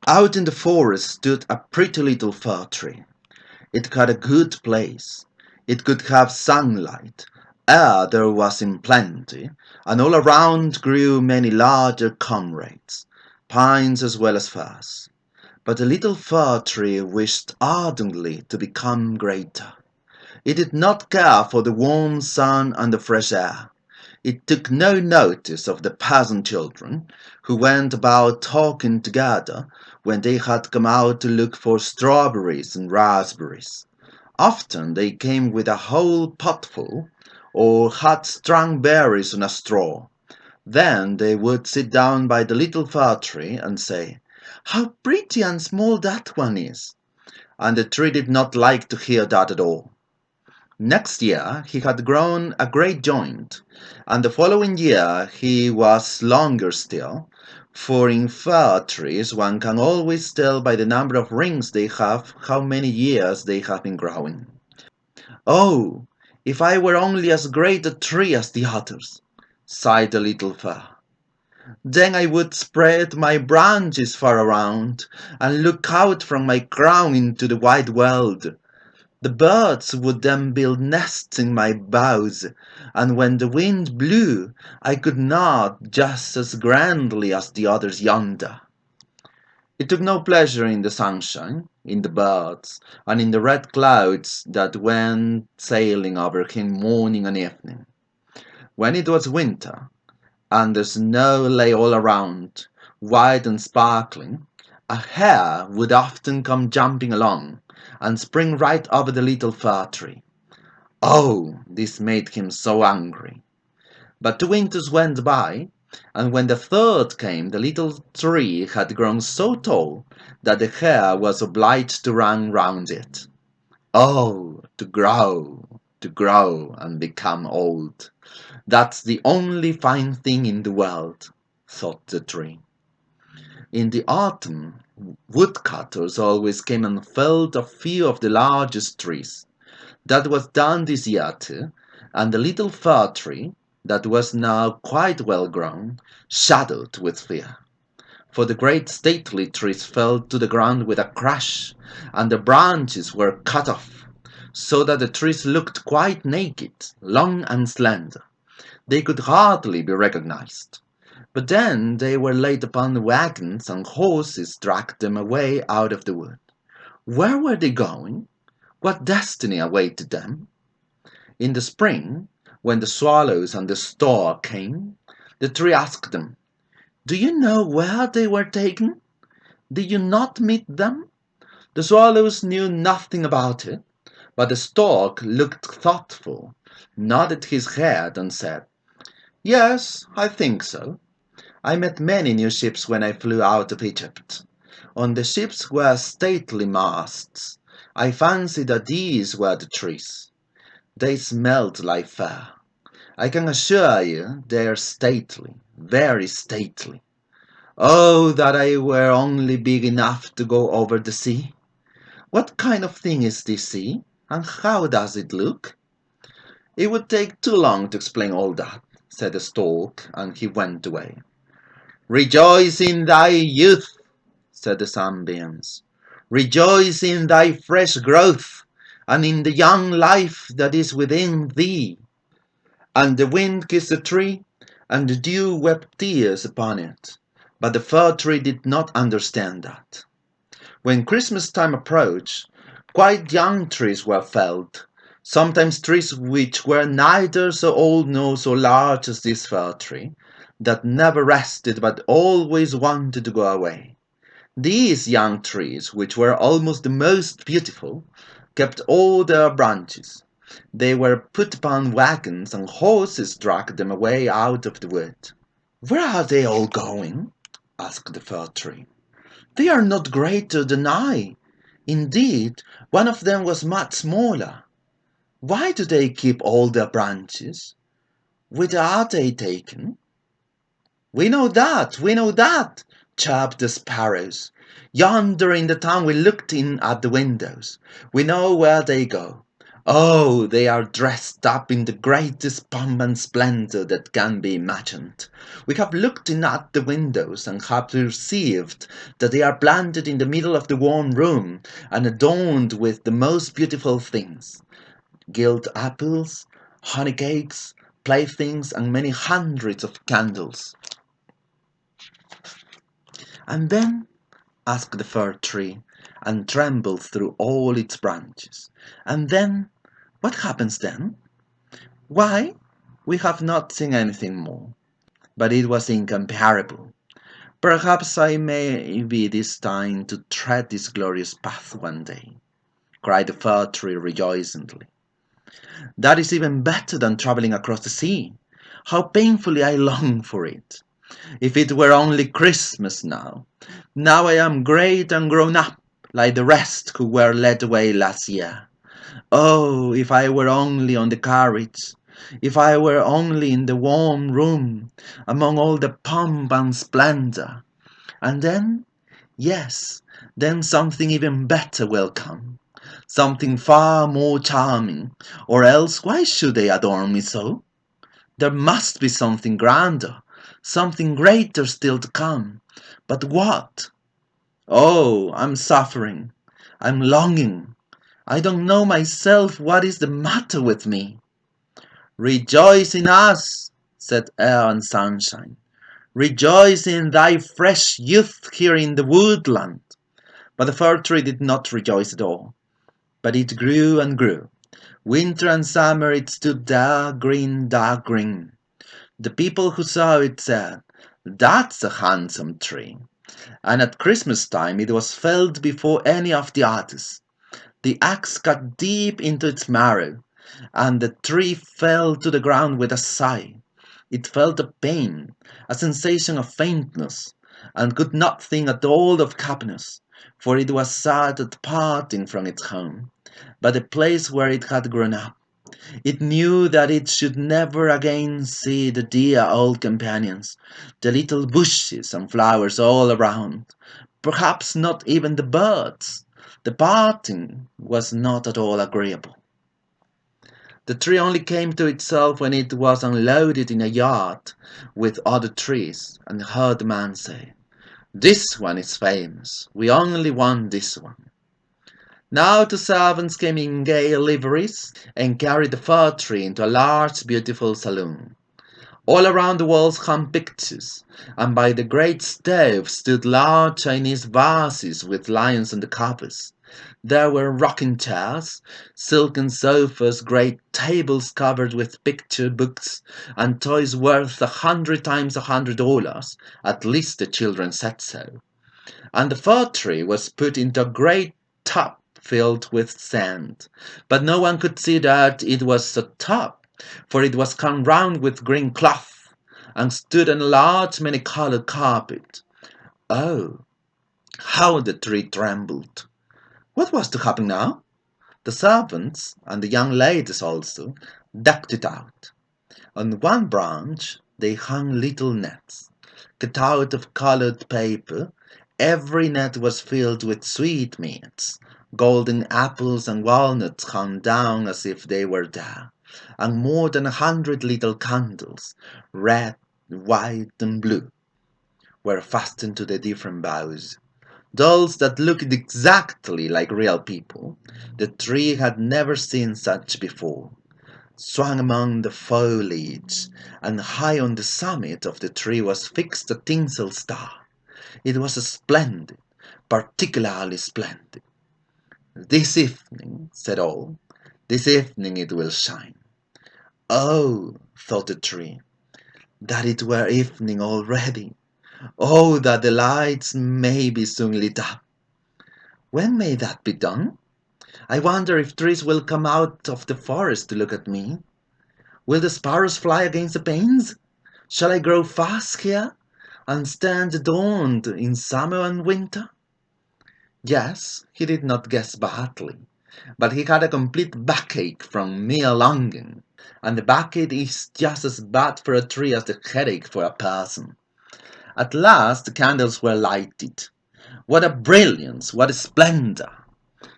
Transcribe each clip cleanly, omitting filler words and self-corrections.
Out in the forest stood a pretty little fir tree. It had a good place. It could have sunlight. Air there was in plenty, and all around grew many larger comrades, pines as well as firs. But the little fir tree wished ardently to become greater. It did not care for the warm sun and the fresh air. It took no notice of the peasant children, who went about talking together when they had come out to look for strawberries and raspberries. Often they came with a whole potful, or had strung berries on a straw. Then they would sit down by the little fir tree and say, "How pretty and small that one is!" And the tree did not like to hear that at all. Next year he had grown a great joint, and the following year he was longer still, for in fir trees one can always tell by the number of rings they have how many years they have been growing. "Oh, if I were only as great a tree as the others!" sighed the little fir. "Then I would spread my branches far around, and look out from my crown into the wide world. The birds would then build nests in my boughs, and when the wind blew I could nod just as grandly as the others yonder." He took no pleasure in the sunshine, in the birds, and in the red clouds that went sailing over him morning and evening. When it was winter, and the snow lay all around, white and sparkling, a hare would often come jumping along, and spring right over the little fir tree. Oh, this made him so angry. But 2 winters went by, and when the third came, the little tree had grown so tall that the hare was obliged to run round it. Oh, to grow and become old. That's the only fine thing in the world, thought the tree. In the autumn, woodcutters always came and felled a few of the largest trees. That was done this year too, and the little fir tree, that was now quite well grown, shuddered with fear. For the great stately trees fell to the ground with a crash, and the branches were cut off, so that the trees looked quite naked, long and slender. They could hardly be recognized. But then they were laid upon wagons, and horses dragged them away out of the wood. Where were they going? What destiny awaited them? In the spring, when the swallows and the stork came, the tree asked them, "Do you know where they were taken? Did you not meet them?" The swallows knew nothing about it, but the stork looked thoughtful, nodded his head, and said, "Yes, I think so. I met many new ships when I flew out of Egypt. On the ships were stately masts. I fancy that these were the trees. They smelled like fir. I can assure you they are stately, very stately. Oh, that I were only big enough to go over the sea! What kind of thing is this sea, and how does it look?" "It would take too long to explain all that," said the stork, and he went away. "Rejoice in thy youth," said the sunbeams. "Rejoice in thy fresh growth, and in the young life that is within thee." And the wind kissed the tree, and the dew wept tears upon it. But the fir tree did not understand that. When Christmas time approached, quite young trees were felled, sometimes trees which were neither so old nor so large as this fir tree, that never rested but always wanted to go away. These young trees, which were almost the most beautiful, kept all their branches. They were put upon wagons, and horses dragged them away out of the wood. "Where are they all going?" asked the fir tree. "They are not greater than I. Indeed, one of them was much smaller. Why do they keep all their branches? Whither are they taken?" We know that," chirped the sparrows. "Yonder in the town we looked in at the windows. We know where they go. Oh, they are dressed up in the greatest pomp and splendor that can be imagined. We have looked in at the windows and have perceived that they are planted in the middle of the warm room and adorned with the most beautiful things: gilt apples, honey cakes, playthings, and many hundreds of candles. And then, asked the fir tree, and trembled through all its branches. And then, what happens then? Why, we have not seen anything more, but it was incomparable. Perhaps I may be destined to tread this glorious path one day, cried the fir tree rejoicingly. That is even better than travelling across the sea. How painfully I long for it. If it were only Christmas now. Now I am great and grown up, like the rest who were led away last year. Oh, if I were only on the carriage, if I were only in the warm room, among all the pomp and splendor. And then, yes, then something even better will come, something far more charming, or else why should they adorn me so? There must be something grander, something greater still to come. But what? Oh, I'm suffering. I'm longing. I don't know myself what is the matter with me. Rejoice in us, said air and sunshine. Rejoice in thy fresh youth here in the woodland. But the fir tree did not rejoice at all, but it grew and grew. Winter and summer it stood dark green, dark green. The people who saw it said, "That's a handsome tree." And at Christmas time it was felled before any of the others. The axe cut deep into its marrow, and the tree fell to the ground with a sigh. It felt a pain, a sensation of faintness, and could not think at all of happiness, for it was sad at parting from its home, but the place where it had grown up. It knew that it should never again see the dear old companions, the little bushes and flowers all around, perhaps not even the birds. The parting was not at all agreeable. The tree only came to itself when it was unloaded in a yard with other trees, and heard the man say, "This one is famous. We only want this one." Now the servants came in gay liveries and carried the fir tree into a large, beautiful saloon. All around the walls hung pictures, and by the great stove stood large Chinese vases with lions on the covers. There were rocking chairs, silken sofas, great tables covered with picture books, and toys worth 100 times $100. At least the children said so. And the fir tree was put into a great tub filled with sand, but no one could see that it was a tub, for it was come round with green cloth, and stood on a large many-coloured carpet. Oh, how the tree trembled! What was to happen now? The servants, and the young ladies also, decked it out. On one branch they hung little nets, cut out of coloured paper. Every net was filled with sweetmeats. Golden apples and walnuts hung down as if they were there, and more than 100 little candles, red, white, and blue, were fastened to the different boughs. Dolls that looked exactly like real people. The tree had never seen such before. Swung among the foliage, and high on the summit of the tree was fixed a tinsel star. It was splendid, particularly splendid. "This evening," said all, "this evening it will shine." Oh, thought the tree, that it were evening already! Oh, that the lights may be soon lit up! When may that be done? I wonder if trees will come out of the forest to look at me. Will the sparrows fly against the panes? Shall I grow fast here, and stand adorned in summer and winter? Yes, he did not guess badly, but he had a complete backache from mere longing, and the backache is just as bad for a tree as the headache for a person. At last the candles were lighted. What a brilliance! What a splendor!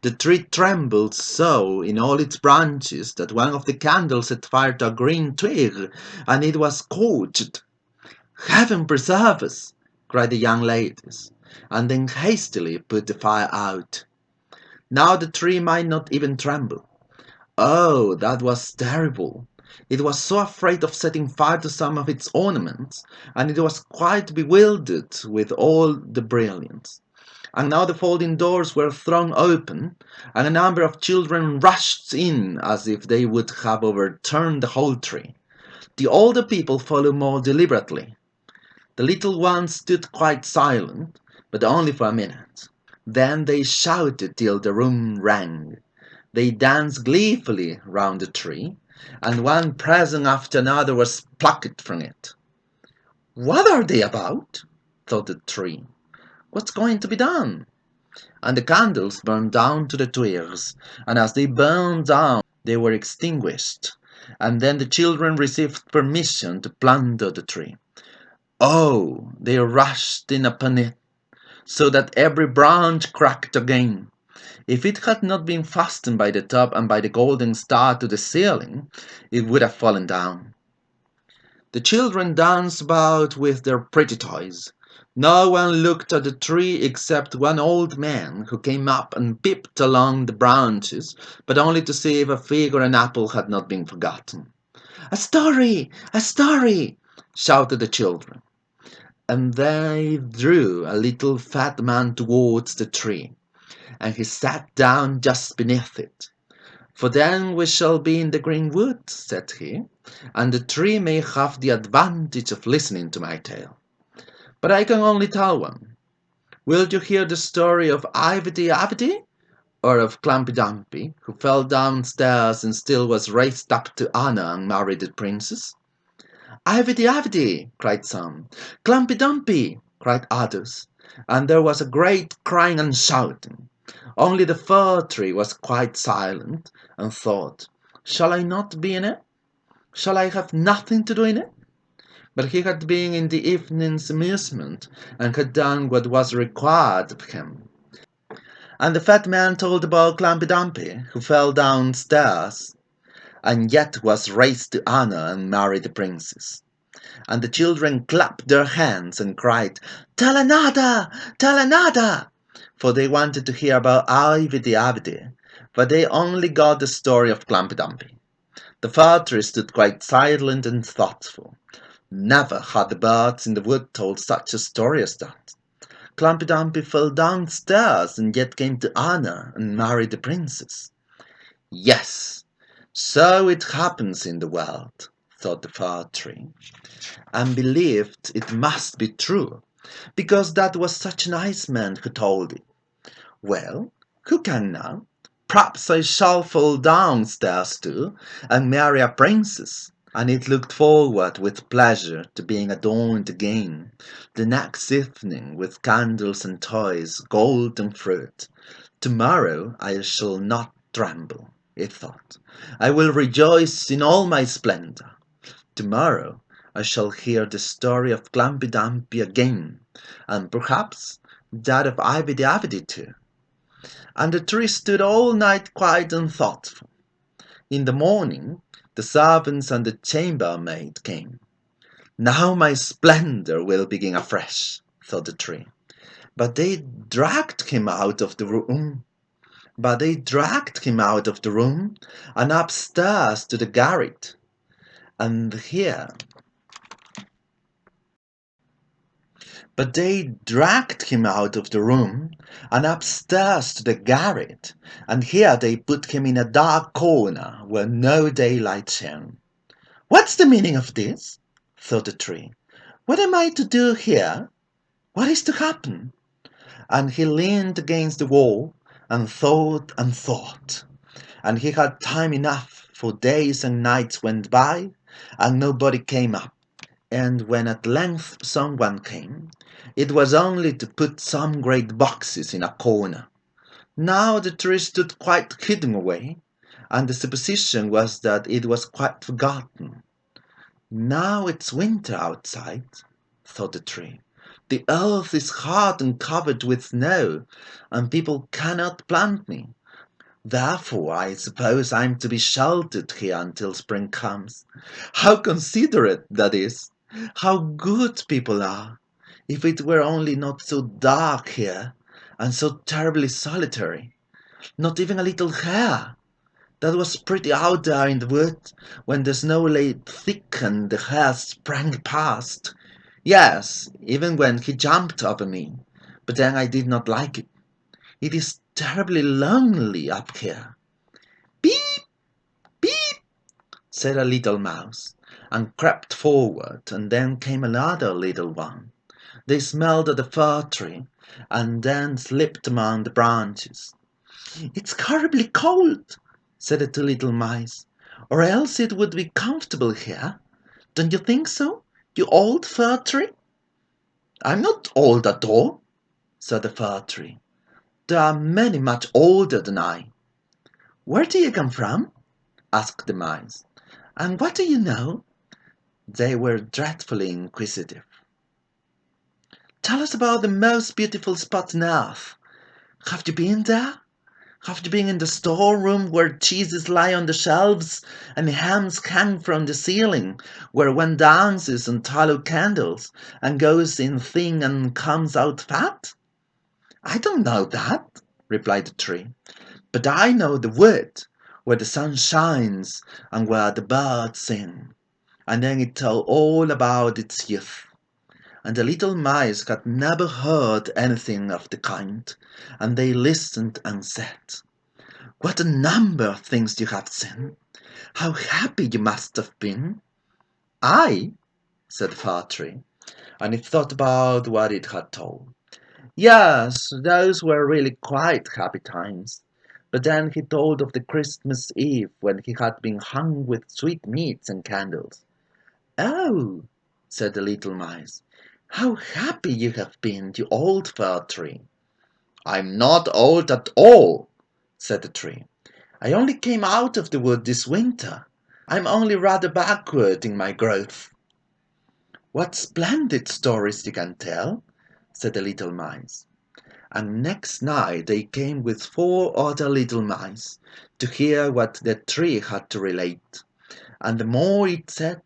The tree trembled so in all its branches that one of the candles set fire to a green twig, and it was scorched. "Heaven preserve us!" cried the young ladies, and then hastily put the fire out. Now the tree might not even tremble. Oh, that was terrible! It was so afraid of setting fire to some of its ornaments, and it was quite bewildered with all the brilliance. And now the folding doors were thrown open, and a number of children rushed in as if they would have overturned the whole tree. The older people followed more deliberately. The little ones stood quite silent, but only for a minute. Then they shouted till the room rang. They danced gleefully round the tree, and one present after another was plucked from it. "What are they about?" thought the tree. "What's going to be done?" And the candles burned down to the twigs, and as they burned down they were extinguished, and then the children received permission to plunder the tree. Oh, they rushed in upon it, so that every branch cracked again. If it had not been fastened by the top and by the golden star to the ceiling, it would have fallen down. The children danced about with their pretty toys. No one looked at the tree except one old man, who came up and peeped along the branches, but only to see if a fig or an apple had not been forgotten. "A story! A story!" shouted the children, and they drew a little fat man towards the tree, and he sat down just beneath it. "For then we shall be in the green wood," said he, "and the tree may have the advantage of listening to my tale. But I can only tell one. Will you hear the story of Ivedy Avedy, or of Klumpy Dumpy, who fell downstairs and still was raised up to honor and married the princess?" "Ivedy Avedy!" cried some. "Klumpy Dumpy!" cried others, and there was a great crying and shouting. Only the fir tree was quite silent, and thought, "Shall I not be in it? Shall I have nothing to do in it?" But he had been in the evening's amusement, and had done what was required of him. And the fat man told about Klumpy Dumpy, who fell downstairs, and yet was raised to honor and married the princess. And the children clapped their hands and cried, "Tell another! Tell another!" for they wanted to hear about Ivedy Avedy, but they only got the story of Klumpy Dumpy. The fir tree stood quite silent and thoughtful. Never had the birds in the wood told such a story as that. Klumpy Dumpy fell downstairs and yet came to honor and marry the princess. Yes, so it happens in the world, thought the fir tree, and believed it must be true, because that was such a nice man who told it. Well, who can now? Perhaps I shall fall downstairs too, and marry a princess. And it looked forward with pleasure to being adorned again, the next evening with candles and toys, gold and fruit. Tomorrow I shall not tremble, it thought. I will rejoice in all my splendor. Tomorrow I shall hear the story of Klumpy Dumpy again, and perhaps that of Ivedy Avedy too. And the tree stood all night quiet and thoughtful. In the morning the servants and the chambermaid came. "Now my splendor will begin afresh," thought the tree. But they dragged him out of the room. But they dragged him out of the room and upstairs to the garret. And here But they dragged him out of the room and upstairs to the garret, and here they put him in a dark corner where no daylight shone. "What's the meaning of this?" thought the tree. "What am I to do here? What is to happen?" And he leaned against the wall and thought and thought, and he had time enough, for days and nights went by, and nobody came up. And when at length someone came, it was only to put some great boxes in a corner. Now the tree stood quite hidden away, and the supposition was that it was quite forgotten. "Now it's winter outside," thought the tree. "The earth is hard and covered with snow, and people cannot plant me. Therefore, I suppose I'm to be sheltered here until spring comes. How considerate that is! How good people are! If it were only not so dark here, and so terribly solitary. Not even a little hare. That was pretty out there in the wood, when the snow lay thick and the hare sprang past. Yes, even when he jumped over me. But then I did not like it. It is terribly lonely up here. Beep, beep, said a little mouse, and crept forward, and then came another little one. They smelled at the fir tree, and then slipped among the branches. It's horribly cold, said the two little mice, or else it would be comfortable here. Don't you think so, you old fir tree? I'm not old at all, said the fir tree. There are many much older than I. Where do you come from? Asked the mice. And what do you know? They were dreadfully inquisitive. Tell us about the most beautiful spot on earth. Have you been there? Have you been in the storeroom where cheeses lie on the shelves and hams hang from the ceiling, where one dances on tallow candles and goes in thin and comes out fat? I don't know that, replied the tree, but I know the wood, where the sun shines and where the birds sing. And then it told all about its youth. And the little mice had never heard anything of the kind, and they listened and said, what a number of things you have seen! How happy you must have been! I, said the fir tree, and it thought about what it had told. Yes, those were really quite happy times. But then he told of the Christmas Eve when he had been hung with sweetmeats and candles. Oh, said the little mice, how happy you have been, you old fir tree. I'm not old at all, said the tree. I only came out of the wood this winter. I'm only rather backward in my growth. What splendid stories you can tell, said the little mice. And next night they came with 4 other little mice to hear what the tree had to relate. And the more it said,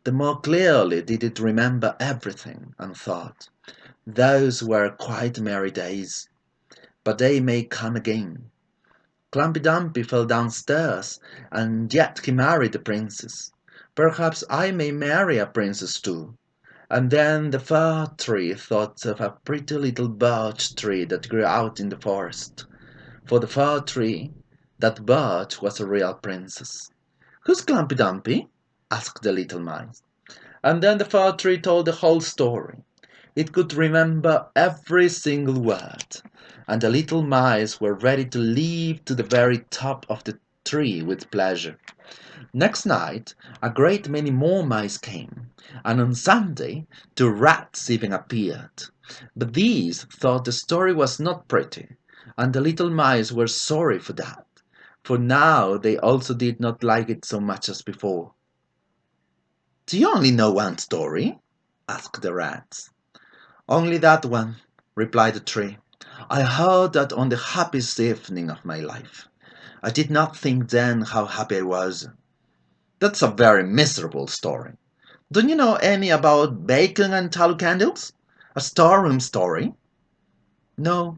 the more clearly did it remember everything, and thought, those were quite merry days, but they may come again. Klumpy Dumpy fell downstairs, and yet he married a princess. Perhaps I may marry a princess too. And then the fir tree thought of a pretty little birch tree that grew out in the forest. For the fir tree, that birch was a real princess. Who's Klumpy Dumpy? Asked the little mice. And then the fir tree told the whole story. It could remember every single word, and the little mice were ready to leap to the very top of the tree with pleasure. Next night a great many more mice came, and on Sunday 2 rats even appeared. But these thought the story was not pretty, and the little mice were sorry for that, for now they also did not like it so much as before. Do you only know one story? Asked the rats. Only that one, replied the tree. I heard that on the happiest evening of my life. I did not think then how happy I was. That's a very miserable story. Don't you know any about bacon and tallow candles? A storeroom story? No,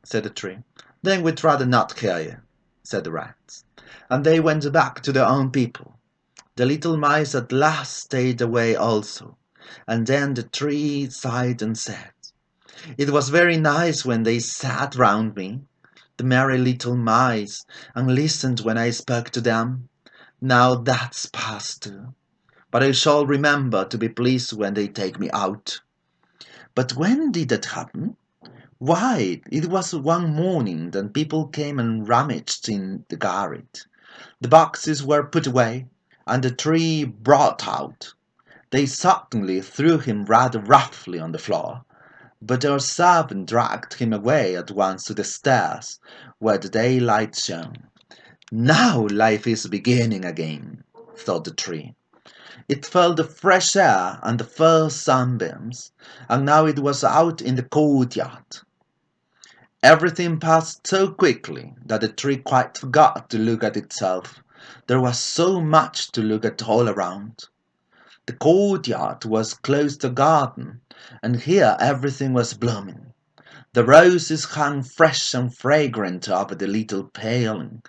said the tree. Then we'd rather not hear you, said the rats. And they went back to their own people. The little mice at last stayed away also, and then the tree sighed and said, it was very nice when they sat round me, the merry little mice, and listened when I spoke to them. Now that's past too. But I shall remember to be pleased when they take me out. But when did that happen? Why, it was one morning that people came and rummaged in the garret. The boxes were put away, and the tree brought out. They suddenly threw him rather roughly on the floor, but our servant dragged him away at once to the stairs, where the daylight shone. Now life is beginning again, thought the tree. It felt the fresh air and the first sunbeams, and now it was out in the courtyard. Everything passed so quickly that the tree quite forgot to look at itself. There was so much to look at all around. The courtyard was close to a garden, and here everything was blooming. The roses hung fresh and fragrant over the little paling.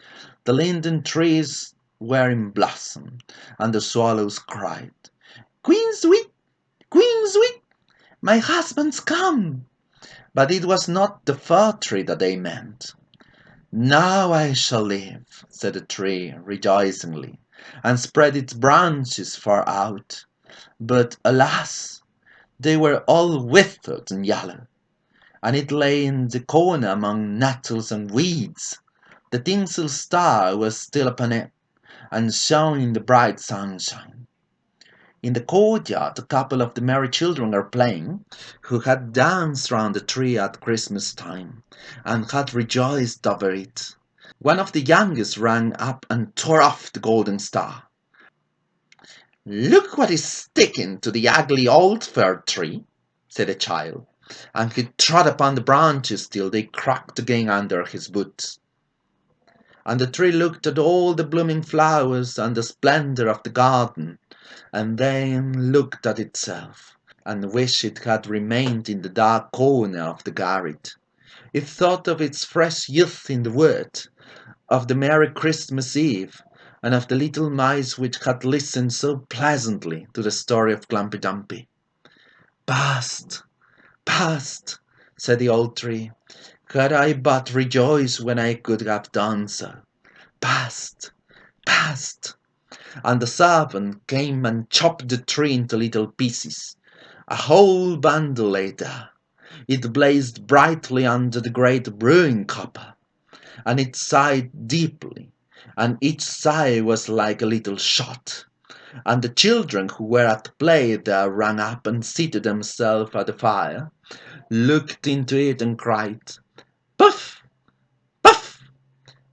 The linden trees were in blossom, and the swallows cried, "Queen sweet, Queen sweet, my husband's come!" But it was not the fir tree that they meant. "Now I shall live," said the tree rejoicingly, and spread its branches far out. But alas! they were all withered and yellow, and it lay in the corner among nettles and weeds. The tinsel star was still upon it, and shone in the bright sunshine. In the courtyard a couple of the merry children were playing, who had danced round the tree at Christmas time, and had rejoiced over it. One of the youngest ran up and tore off the golden star. "Look what is sticking to the ugly old fir tree," said the child, and he trod upon the branches till they cracked again under his boots. And the tree looked at all the blooming flowers and the splendor of the garden, and then looked at itself, and wished it had remained in the dark corner of the garret. It thought of its fresh youth in the wood, of the merry Christmas Eve, and of the little mice which had listened so pleasantly to the story of Klumpy Dumpy. "Past, past," said the old tree. "Had I but rejoiced when I could have done so. Past, past." And the servant came and chopped the tree into little pieces. A whole bundle lay there. It blazed brightly under the great brewing copper, and it sighed deeply, and each sigh was like a little shot. And the children who were at play there ran up and seated themselves at the fire, looked into it and cried, "Puff! Puff!"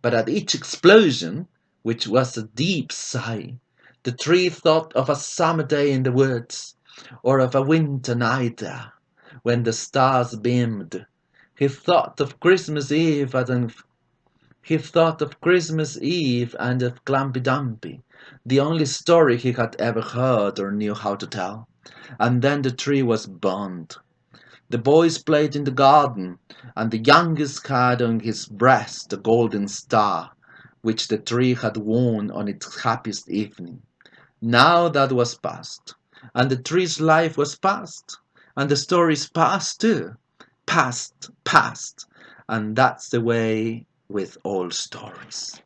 But at each explosion, which was a deep sigh, the tree thought of a summer day in the woods, or of a winter night there, when the stars beamed. He thought of Christmas Eve and of Klumpy Dumpy, the only story he had ever heard or knew how to tell. And then the tree was burned. The boys played in the garden, and the youngest had on his breast a golden star, which the tree had worn on its happiest evening. Now that was past, and the tree's life was past, and the story's past too. Past, past, and that's the way with all stories.